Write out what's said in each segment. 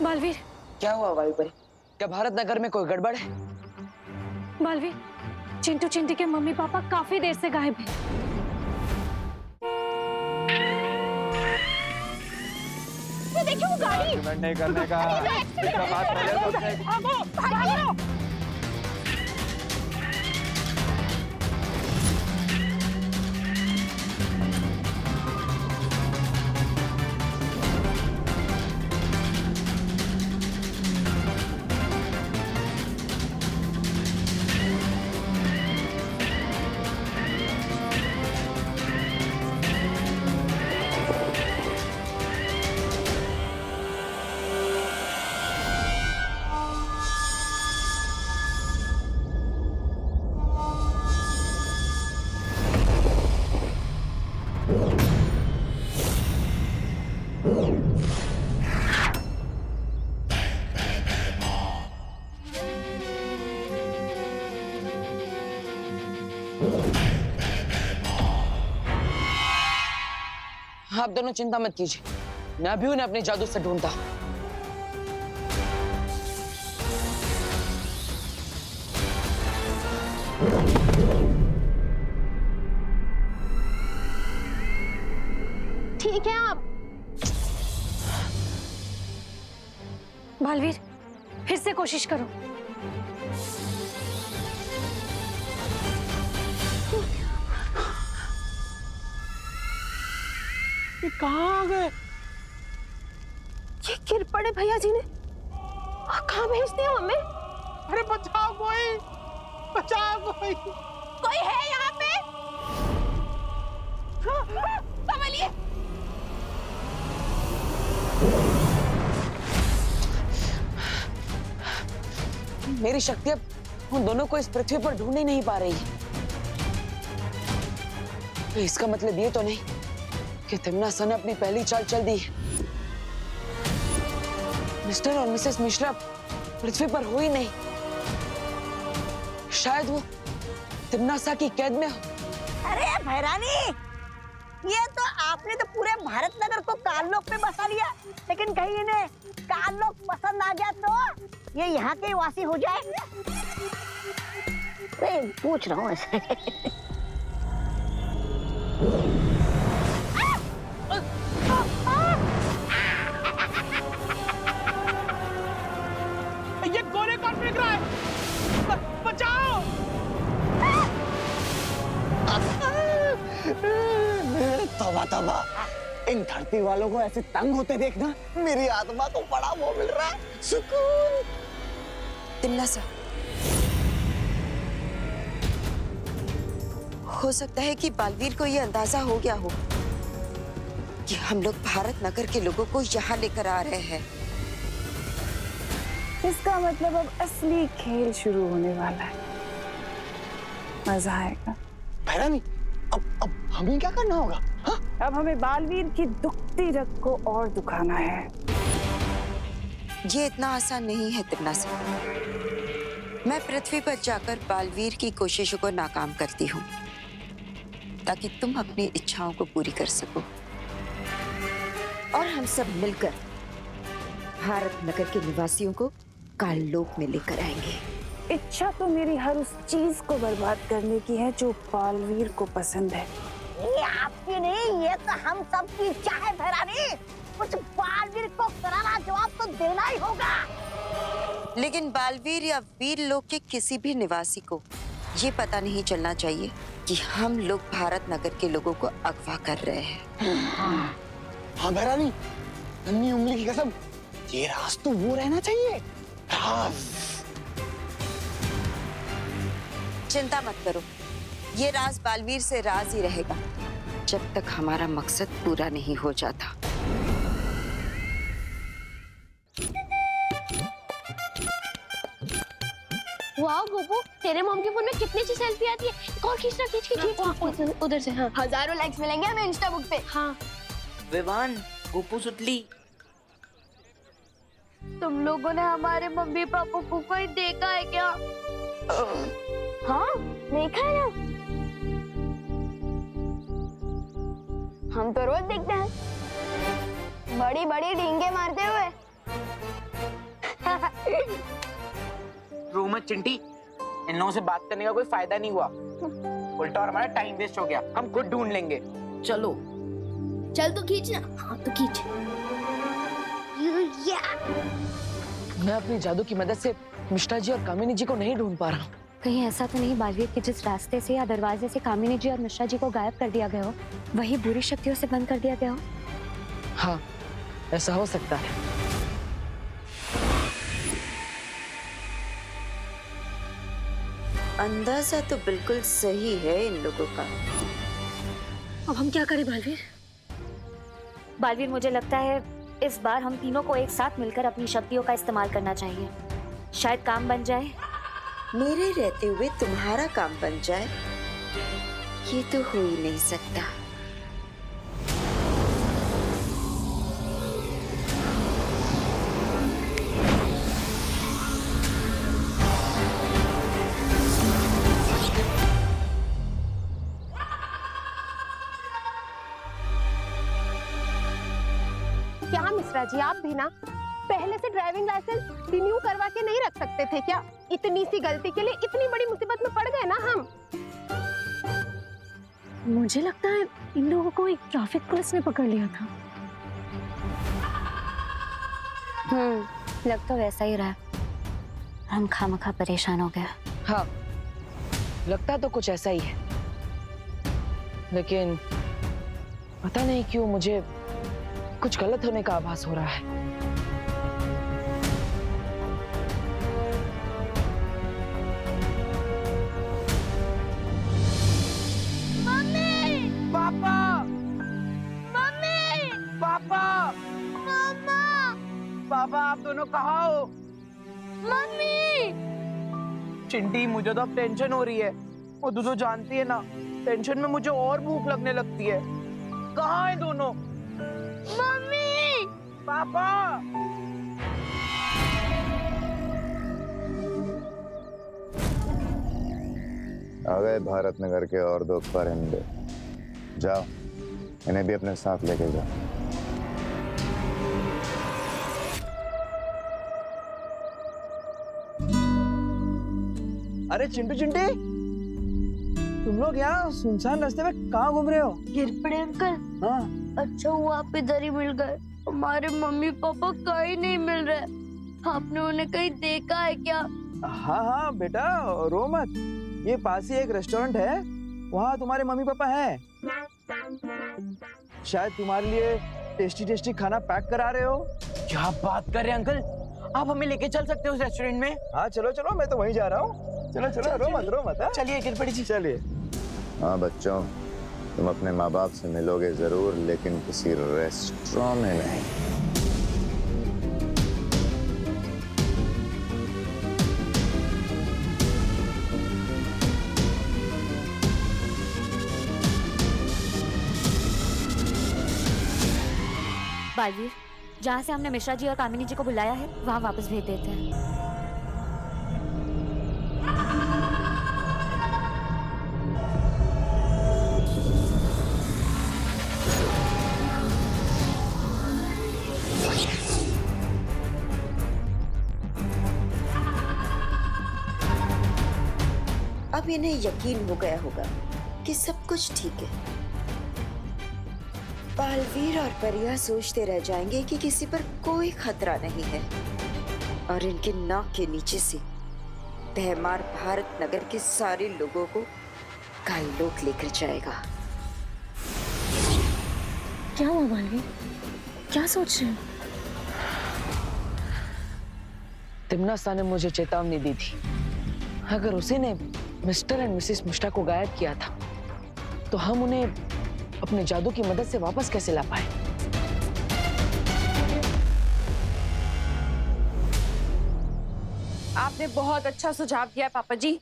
बालवीर, क्या हुआ वायुपरी? क्या भारत नगर में कोई गड़बड़ है? बालवीर, चिंटू चिंटी के मम्मी पापा काफी देर से गायब हैं। ये देखिए वो गाड़ी। आर्गुमेंट नहीं करने का। इसका बात पहले सबसे भागो, भागो। आप दोनों चिंता मत कीजिए, मैं अभी उन्हें अपने जादू से ढूंढता हूं। ठीक है आप। बालवीर, फिर से कोशिश करो। ये कहाँ आ गए? ये गिर पड़े भैया जी ने। कहाँ भेज दिया हमें? अरे बचाओ कोई, बचाओ कोई। कोई है यहाँ पे? संभलिए। मेरी शक्ति अब उन दोनों को इस पृथ्वी पर ढूंढ ही नहीं पा रही है। तो इसका मतलब ये तो नहीं कि तिम्नासा ने अपनी पहली चाल चल दी है। मिस्टर और मिसेस मिश्रा पृथ्वी पर हो ही नहीं। शायद वो तिम्नासा की कैद में हो। अरे भैरानी, ये तो आपने तो पूरे भारत नगर को काललोक में बसा लिया, लेकिन कहीं इन्हें काललोक पसंद आ गया तो ये यहाँ के वासी हो जाए। अरे पूछ रहा हूँ ऐसे। ये गोले कौन फेंक रहा है? बचाओ! तौबा तौबा, इन धरती वालों को ऐसे तंग होते देखना मेरी आत्मा को बड़ा वो मिल रहा है, सुकून। तिम्नासा, हो सकता है कि बालवीर को ये अंदाजा हो गया हो कि हम लोग भारत नगर के लोगों को यहाँ लेकर आ रहे हैं। इसका मतलब अब असली खेल शुरू होने वाला है। मजा आएगा। भैरानी, अब हमें क्या करना होगा? हाँ? अब हमें बालवीर की दुखती रग को और दुखाना है। ये इतना आसान नहीं है तिम्नासा। मैं पृथ्वी पर जाकर बालवीर की कोशिशों को नाकाम करती हूँ ताकि तुम अपनी इच्छाओं को पूरी कर सको और हम सब मिलकर भारत नगर के निवासियों को काललोक में लेकर आएंगे। इच्छा तो मेरी हर उस चीज को बर्बाद करने की है जो बालवीर को पसंद है। ये आपकी नहीं, ये तो हम सब की इच्छा है भैरानी। कुछ बालवीर को करारा जवाब तो देना ही होगा। लेकिन बालवीर या वीर लोक के किसी भी निवासी को ये पता नहीं चलना चाहिए कि हम लोग भारत नगर के लोगों को अगवा कर रहे हैं। हाँ भैरानी, नन्ही उंगली की कसम, ये राज तो वो रहना चाहिए। चिंता मत करो, ये राज बालवीर से राज ही रहेगा जब तक हमारा मकसद पूरा नहीं हो जाता। वाह गोपू, तेरे मॉम के फोन में कितनी अच्छी सेल्फी आती है। कौन खींचना, खींच उधर से। हाँ, हजारों लाइक्स मिलेंगे हमें इंस्टा बुक पे। हाँ विवान, गोपू सुतली, तुम लोगों ने हमारे मम्मी पापा को कोई देखा है क्या? हाँ देखा है ना, हम तो रोज देखते हैं बड़ी बड़ी डींगे मारते हुए। जाएगी। रो मत चिंटी, इन लोगों से बात करने का कोई फायदा नहीं हुआ, उल्टा और हमारा टाइम वेस्ट हो गया। हम खुद ढूंढ लेंगे। चलो चल तो खींच ना। हाँ तो खींच। मैं अपनी जादू की मदद से मिश्रा जी और कामिनी जी को नहीं ढूंढ पा रहा हूँ। कहीं ऐसा तो नहीं बालवीर कि जिस रास्ते से या दरवाजे से कामिनी जी और मिश्रा जी को गायब कर दिया गया हो वही बुरी शक्तियों से बंद कर दिया गया हो? हाँ, ऐसा हो सकता है। अंदाजा तो बिल्कुल सही है इन लोगों का। अब हम क्या करें बालवीर? बालवीर, मुझे लगता है इस बार हम तीनों को एक साथ मिलकर अपनी शक्तियों का इस्तेमाल करना चाहिए। शायद काम बन जाए। मेरे रहते हुए तुम्हारा काम बन जाए, ये तो हो ही नहीं सकता। क्या मिश्रा जी, आप भी ना पहले से ड्राइविंग लाइसेंस रिन्यू करवा के नहीं रख सकते थे क्या? इतनी सी गलती के लिए इतनी बड़ी मुसीबत में पड़ गए ना हम। मुझे लगता है इन लोगों को एक ट्रैफिक पुलिस ने पकड़ लिया था। लग तो वैसा ही रहा है। हम खामखा परेशान हो गए। हाँ, लगता तो कुछ ऐसा ही है, लेकिन पता नहीं क्यों मुझे कुछ गलत होने का आभास हो रहा है। पापा, मम्मी, पापा, मामा, पापा आप दोनों कहाँ हो? मम्मी। चिंटी, मुझे तो अब टेंशन हो रही है। वो तू जानती है ना, टेंशन में मुझे और भूख लगने लगती है। कहाँ है दोनों? मम्मी, पापा, आ गए भारत नगर के और दो परिंदे। जाओ, इन्हें भी अपने साथ लेके जाओ। अरे चिंटू चिंटी, तुम लोग यहाँ सुनसान रास्ते में कहाँ घूम रहे हो? गिर पड़े अंकल। हाँ, अच्छा हुआ आप इधर ही मिल गए। हमारे मम्मी पापा कहीं नहीं मिल रहे। आपने उन्हें कहीं देखा है क्या? हाँ हाँ बेटा, रो मत। ये पास ही एक रेस्टोरेंट है, वहाँ तुम्हारे मम्मी पापा हैं। शायद तुम्हारे लिए टेस्टी टेस्टी खाना पैक करा रहे हो। क्या बात कर रहे हैं अंकल? आप हमें लेके चल सकते हो उस रेस्टोरेंट में? हाँ चलो चलो, मैं तो वहीं जा रहा हूँ। चलो चलो, रो मत। हाँ? चलिए गिरपड़ी जी, चलिए। हाँ बच्चों, तुम अपने माँ बाप से मिलोगे जरूर, लेकिन किसी रेस्टोरेंट में नहीं। बालवीर, जहाँ से हमने मिश्रा जी और कामिनी जी को बुलाया है वहाँ वापस भेज देते हैं। अब इन्हें यकीन हो गया होगा कि सब कुछ ठीक है। बालवीर और परिया सोचते रह जाएंगे कि किसी पर कोई खतरा नहीं है, और इनके नाक के नीचे से भैमार भारत नगर के सारे लोगों को काललोक लेकर जाएगा। क्या हुआ बालवीर? क्या सोच रहे हो? तिम्नासा ने मुझे चेतावनी दी थी, अगर उसी ने मिस्टर एंड मिसेस मिश्रा को गायब किया था तो हम उन्हें अपने जादू की मदद से वापस कैसे ला पाए? आपने बहुत अच्छा सुझाव दिया पापा जी।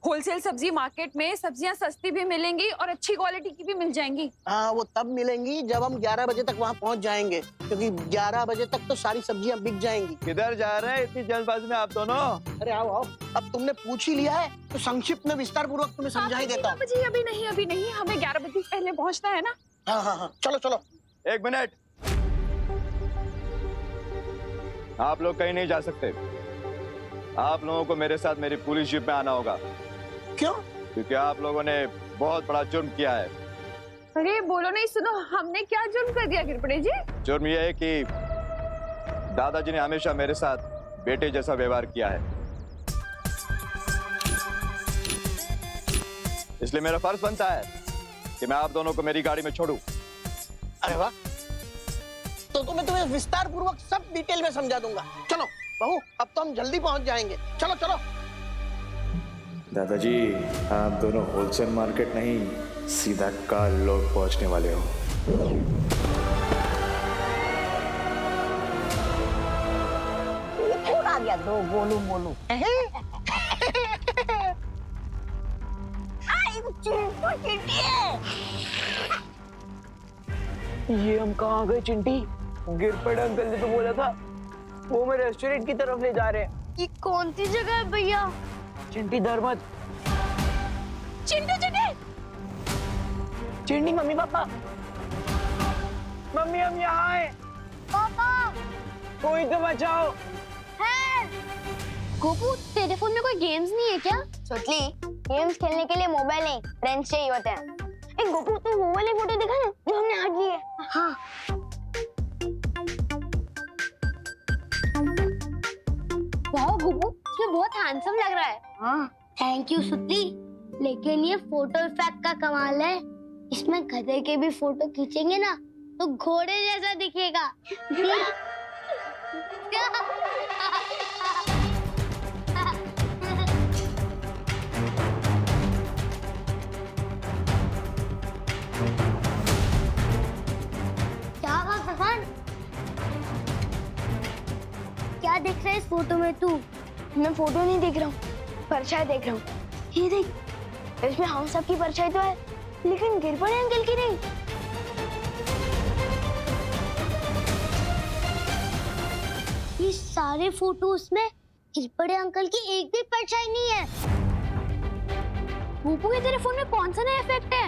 होलसेल सब्जी मार्केट में सब्जियां सस्ती भी मिलेंगी और अच्छी क्वालिटी की भी मिल जाएंगी। हाँ, वो तब मिलेंगी जब हम 11 बजे तक वहाँ पहुँच जाएंगे, क्योंकि 11 बजे तक तो सारी सब्जियां बिक जाएंगी। किधर जा रहे हैं इतनी जल्दबाजी में आप दोनों? अरे आओ आओ, अब तुमने पूछ ही लिया है तो संक्षिप्त में विस्तार पूर्वक तुम्हें समझा ही देता हूँ। पापा जी अभी नहीं, हमें 11 बजे पहले पहुंचना है ना। हाँ हाँ हाँ, चलो चलो। एक मिनट, आप लोग कहीं नहीं जा सकते। आप लोगों को मेरे साथ मेरी पुलिस जीप में आना होगा। क्यों? क्योंकि आप लोगों ने बहुत बड़ा जुर्म किया है। अरे बोलो नहीं, सुनो, हमने क्या जुर्म कर दिया गिरपड़े जी? जुर्म यह है कि दादाजी ने हमेशा मेरे साथ बेटे जैसा व्यवहार किया है, इसलिए मेरा फर्ज बनता है कि मैं आप दोनों को मेरी गाड़ी में छोड़ूं। अरे वाह, तो मैं तुम्हें विस्तार पूर्वक सब डिटेल में समझा दूंगा। चलो बहू, अब तो हम जल्दी पहुंच जाएंगे। चलो चलो। दादाजी, आप दोनों होलसेल मार्केट नहीं, सीधा काल लोग पहुंचने वाले हो। कौन आ गया? दो गोलू मोलू। चिंटू चिंटी है। ये हम कहाँ गए चिंटी? गिरपड़े अंकल ने तो बोला था वो हमें रेस्टोरेंट की तरफ ले जा रहे हैं। ये कौन सी जगह है भैया? चिंटी डर मत। Chintu Chinti. Chinti mummy papa. Mummy हम यहाँ हैं। पापा कोई तो बचाओ। है। गोपू, तेरे फोन में कोई गेम्स नहीं है क्या? सोचली, गेम्स खेलने के लिए मोबाइल नहीं, फ्रेंड्स चाहिए होते हैं। ए गोपू, तू वो वाली फोटो दिखा ना जो हमने आज ली है। हाँ। वाह गोपू, ये बहुत हैंडसम लग रहा है। हाँ, थैंक यू सुतली। लेकिन ये फोटो इफेक्ट का कमाल है। इसमें गधे के भी फोटो खींचेंगे ना तो घोड़े जैसा दिखेगा। क्या बात भगवान, क्या देख रहा है इस फोटो में तू? मैं फोटो नहीं देख रहा हूँ, परछाई देख रहा हूँ। ये देख, इसमें हम सब की परछाई तो है, लेकिन गिरपड़े अंकल की नहीं। ये सारे फोटोज में गिरपड़े अंकल की एक भी परछाई नहीं है। गोपू, ये तेरे फोन में कौन सा नया इफेक्ट है?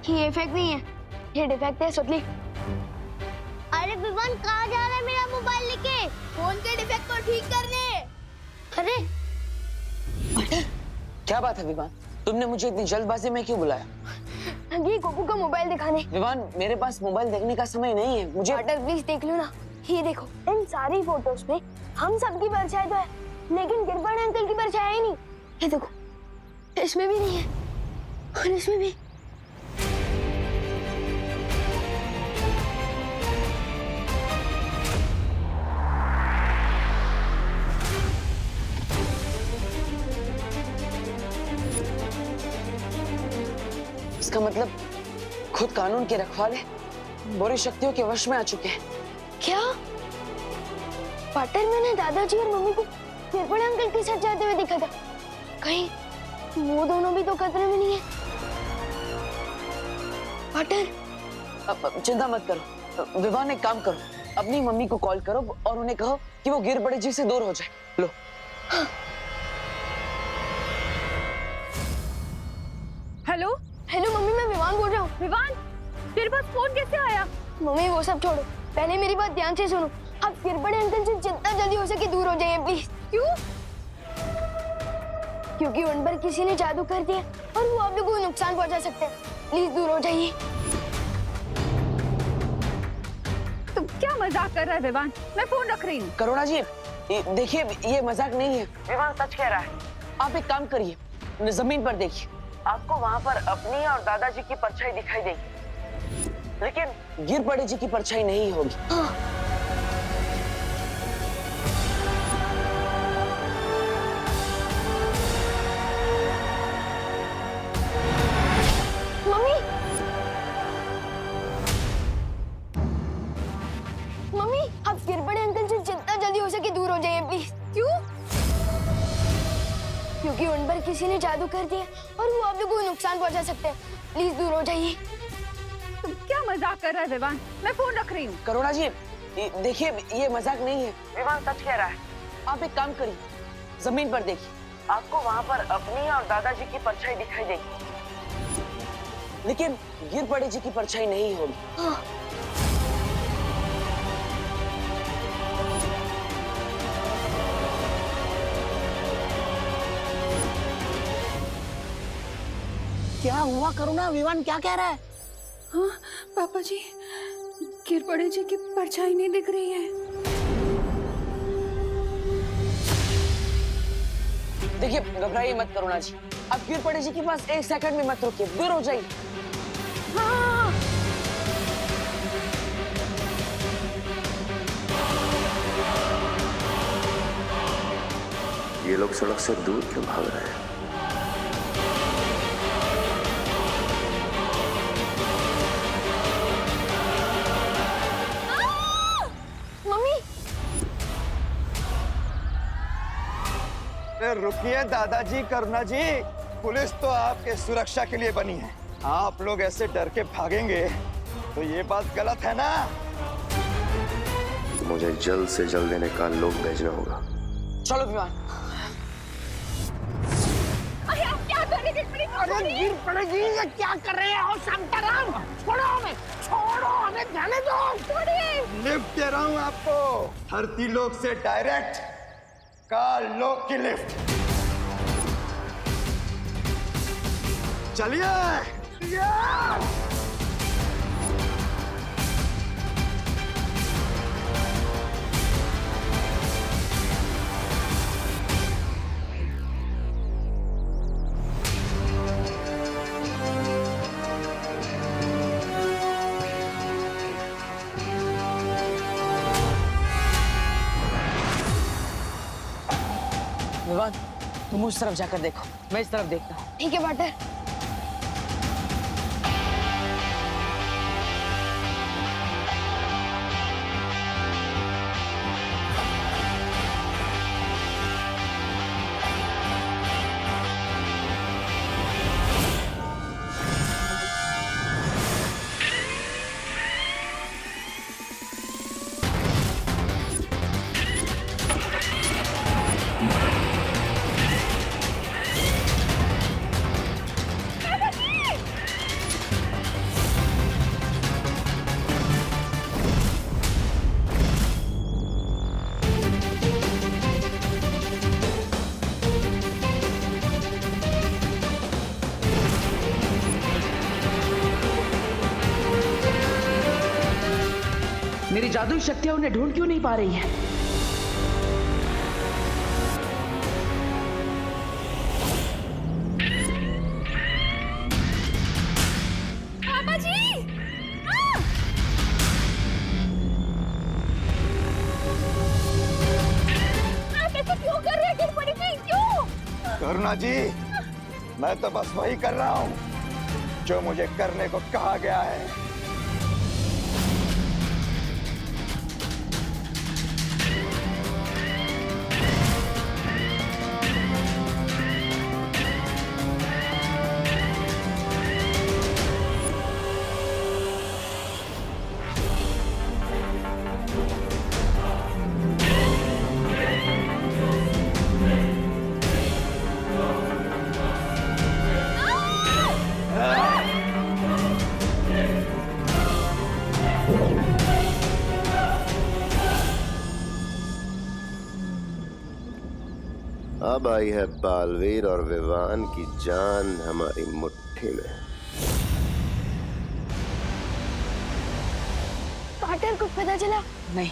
ये इफेक्ट नहीं है, ये डिफेक्ट है सुतली। अरे विवान, कहाँ जा रहा है मेरा मोबाइल लेके? फोन के डिफेक्ट को ठीक करने। अरे क्या बात है विवान, तुमने मुझे इतनी जल्दबाजी में क्यों बुलाया? ये गोपू का मोबाइल दिखाने। विवान, मेरे पास मोबाइल देखने का समय नहीं है, मुझे। पार्टनर प्लीज देख लो ना, ये देखो, इन सारी फोटोज में हम सबकी परछाई तो है, लेकिन गिरपड़े अंकल की परछाई ही नहीं। ये देखो, इसमें भी नहीं है और इसमें भी। इसका मतलब खुद कानून के रखवाले बुरी शक्तियों के वश में आ चुके हैं। क्या? पार्टनर, मैंने दादाजी और मम्मी को गिरपड़े अंकल के साथ जाते हुए देखा था। कहीं वो दोनों भी तो खतरे में नहीं है? पार्टनर, चिंता मत करो विवान, एक काम करो, अपनी मम्मी को कॉल करो और उन्हें कहो कि वो गिरपड़े जी से दूर हो जाए। लो। हेलो हेलो मम्मी, मैं विवान बोल रहा हूँ। विवान, तेरे पास फोन कैसे आया? मम्मी वो सब छोड़ो, पहले मेरी बात ध्यान से सुनो। आप गिरपड़े अंकल से जितना जल्दी हो सके दूर हो जाइए प्लीज। क्यों? क्योंकि उन पर किसी ने जादू कर दिया और वो आप लोगों को नुकसान पहुंचा सकते हैं। प्लीज दूर हो जाइए। तुम क्या मजाक कर रहा है विवान? मैं फोन रख रही हूँ। करुणा जी, देखिए ये मजाक नहीं है, विवान सच कह रहा है। आप एक काम करिए, जमीन पर देखिए, आपको वहाँ पर अपनी और दादाजी की परछाई दिखाई देगी, लेकिन गिरपड़े जी की परछाई नहीं होगी। मम्मी, मम्मी आप गिरपड़े अंकल से जितना जल्दी हो सके दूर हो जाइए प्लीज। क्यों? क्योंकि उन पर किसी ने जादू कर दिया और वो आप लोगों को नुकसान पहुंचा सकते हैं। प्लीज दूर हो जाइए। तुम क्या मजाक कर रहा है विवान? मैं फोन रख रही हूँ। करुणा जी, देखिए ये मजाक नहीं है, विवान सच कह रहा है। आप एक काम करिए, जमीन पर देखिए, आपको वहाँ पर अपनी और दादाजी की परछाई दिखाई देगी, लेकिन गिरपड़े जी की परछाई नहीं होगी। क्या हुआ करुणा? विवान क्या कह रहा है? हाँ पापा जी, गिरबड़े जी की परछाई नहीं दिख रही है। देखिए घबराइए मत करुणा जी, अब गिरबड़े जी के पास 1 सेकंड में मत रुकिए, दूर हो जाइए। हाँ। ये लोग सड़क से दूर क्यों भाग रहे हैं? मम्मी रुकिए दादाजी, करुणा जी, पुलिस तो आपके सुरक्षा के लिए बनी है। आप लोग ऐसे डर के भागेंगे तो ये बात गलत है ना। मुझे जल्द से जल्द इन्हें काल लोग भेजना होगा। चलो विमान। अरे आप क्या कर रहे हैं? अरे गिरबड़े जी ये क्या कर रहे हैं? शांताराम छोड़ो हमें, छोड़ो हमें, जाने दो। छोड़िए। लिफ्ट दे रहा हूँ आपको, धरती लोक से डायरेक्ट काल लोक की लिफ्ट। चलिए। विवान, तुम उस तरफ जाकर देखो, मैं इस तरफ देखता हूँ। ठीक है पार्टनर। मेरी जादुई शक्तियां उन्हें ढूंढ क्यों नहीं पा रही है? पापा जी! आप ऐसे क्यों कर रहे हैं गिरबड़ी जी? क्यों? करुणा जी, मैं तो बस वही कर रहा हूँ जो मुझे करने को कहा गया है। अब आई है बालवीर और विवान की जान हमारी मुट्ठी में। पार्टनर कुछ पता चला? नहीं।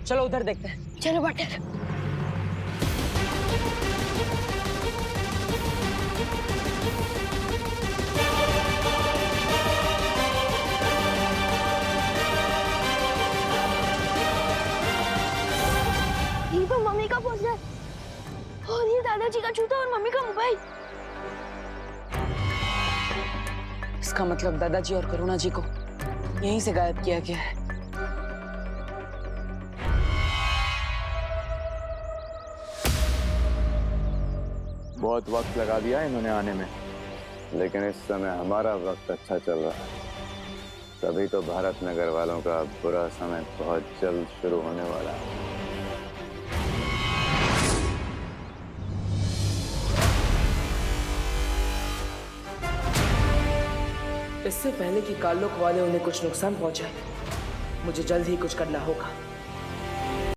चलो उधर देखते हैं। चलो पार्टनर। ये तो मम्मी का पोस्टर और ये दादाजी का जूता और मम्मी का मोबाइल। इसका मतलब दादाजी और करुणा जी को यहीं से गायब किया गया है। बहुत वक्त लगा दिया इन्होंने आने में, लेकिन इस समय हमारा वक्त अच्छा चल रहा है। तभी तो भारत नगर वालों का बुरा समय बहुत जल्द शुरू होने वाला है। इससे पहले कि कालोक वाले उन्हें कुछ नुकसान पहुंचाए, मुझे जल्द ही कुछ करना होगा।